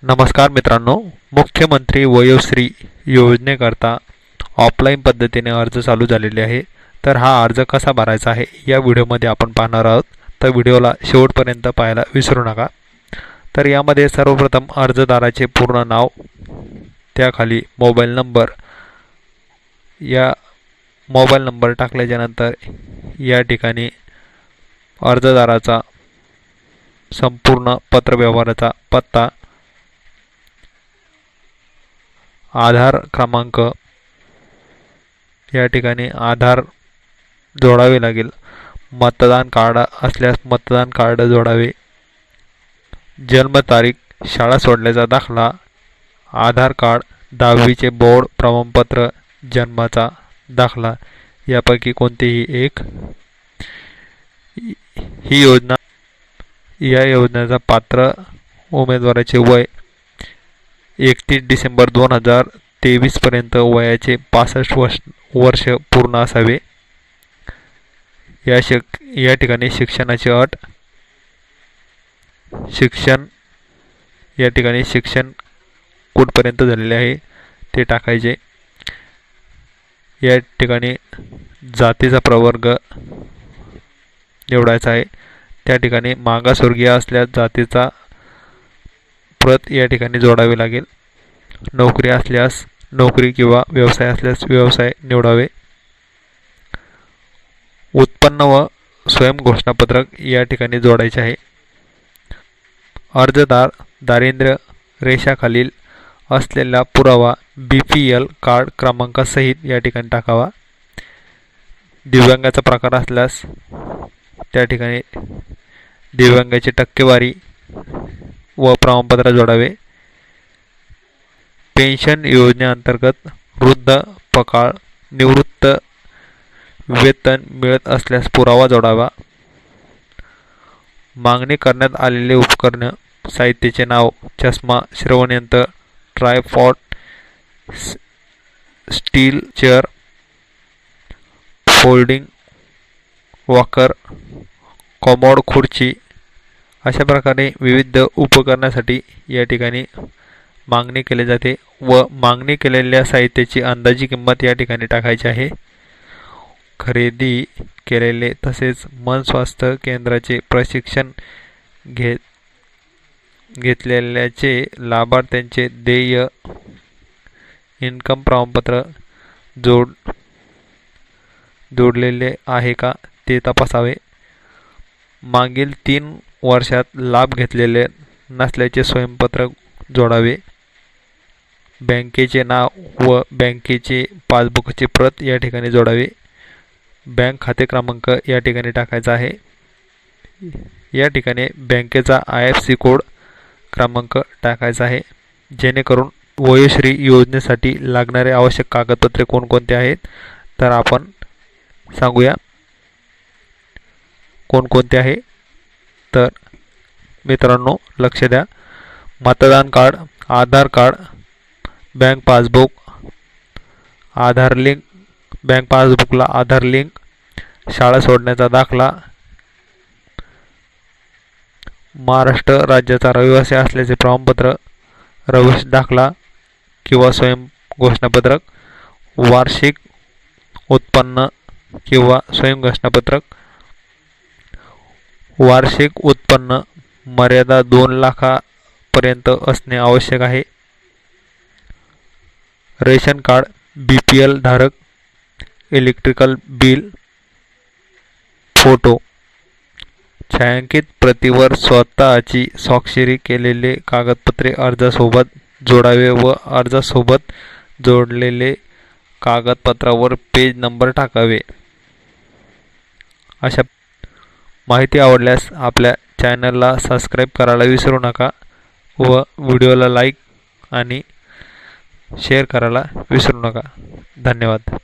नमस्कार मित्रांनो, मुख्यमंत्री वयोश्री योजनेकरता ऑफलाईन पद्धतीने अर्ज चालू झालेले आहे। तर हा अर्ज कसा भरायचा आहे या व्हिडिओमध्ये आपण पाहणार आहोत। तर व्हिडिओला शेवटपर्यंत पाहायला विसरू नका। तर यामध्ये सर्वप्रथम अर्जदाराचे पूर्ण नाव, त्याखाली मोबाईल नंबर, या मोबाईल नंबर टाकल्यानंतर या ठिकाणी अर्जदाराचा संपूर्ण पत्रव्यवहाराचा पत्ता, आधार क्रमांक, या ठिकाणी आधार जोडावे लागेल। मतदान कार्ड असल्यास मतदान कार्ड जोडावे। जन्मतारीख, शाळा सोडल्याचा दाखला, आधार कार्ड, 10वीचे बोर्ड प्रमाणपत्र, जन्माचा दाखला यापैकी कोणतेही एक। या योजनेचा पात्र उमेदवाराचे वय 31 डिसेंबर 2023 पर्यंत वयाचे 65 वर्ष पूर्ण असावे। या ठिकाणी शिक्षणाची अट, या ठिकाणी शिक्षण कुठपर्यंत झालेले आहे ते टाकायचे। या ठिकाणी जातीचा प्रवर्ग निवडायचा आहे। त्या ठिकाणी मागासवर्गीय असल्यास जातीचा प्रत या ठिकाणी जोडावी लागेल। नोकरी असल्यास नोकरी किंवा व्यवसाय असल्यास व्यवसाय निवडावे। उत्पन्न व स्वयंघोषणापत्रक या ठिकाणी जोडायचे आहे। अर्जदार दारिद्र्य रेषाखालील असलेला पुरावा BPL कार्ड क्रमांकासहित या ठिकाणी टाकावा। दिव्यांगाचा प्रकार असल्यास त्या ठिकाणी दिव्यांगाची टक्केवारी व प्रमाणपत्र जोडावे। पेन्शन योजनेअंतर्गत वृद्धापकाळ निवृत्त वेतन मिळत असल्यास पुरावा जोडावा। मागणी करण्यात आलेले उपकरण साहित्याचे नाव, चष्मा, श्रवणयंत्र, tripod, steel chair, folding walker, commode खुर्ची अशा प्रकारे विविध उपकरणासाठी या ठिकाणी मागणी केली जाते व मागणी केलेल्या साहित्याची अंदाजी किंमत या ठिकाणी टाकायची आहे। खरेदी केलेले तसेच मन स्वास्थ्य केंद्राचे प्रशिक्षण घेतलेल्याचे लाभार्थ्यांचे देय, इन्कम प्रमाणपत्र जोडलेले आहे का ते तपासावे। मागील 3 वर्षात लाभ घेतलेले नसल्याचे स्वयंपत्र जोडावे। बँकेचे नाव व बँकेचे पासबुकची प्रत या ठिकाणी जोडावी। बँक खाते क्रमांक या ठिकाणी टाकायचा आहे। या ठिकाणी बँकेचा IFSC कोड क्रमांक टाकायचा आहे। जेणेकरून वयोश्री योजनेसाठी लागणारे आवश्यक कागदपत्रे कोणकोणते आहेत तर आपण सांगूया कोणकोणते आहे। तर मित्रांनो लक्ष द्या, मतदान कार्ड, आधार कार्ड, बँक पासबुक, आधार लिंक, बँक पासबुकला आधार लिंक, शाळा सोडण्याचा दाखला, महाराष्ट्र राज्याचा रहिवासी असल्याचे प्रमाणपत्र, रहिवासी दाखला किंवा स्वयं घोषणापत्रक, वार्षिक उत्पन्न किंवा स्वयं घोषणापत्रक, वार्षिक उत्पन्न मर्यादा 2 लाखापर्यंत असणे आवश्यक आहे। रेशन कार्ड, BPL धारक, इलेक्ट्रिकल बिल, फोटो, छायांकित प्रतीवर स्वतःची स्वाक्षरी केलेले कागदपत्रे अर्जासोबत जोडावे व अर्जासोबत जोडलेले कागदपत्रावर पेज नंबर टाकावे। अशा माहिती आवडल्यास आपल्या चॅनलला सबस्क्राईब करायला विसरू नका व व्हिडिओला लाईक आणि शेअर करायला विसरू नका। धन्यवाद।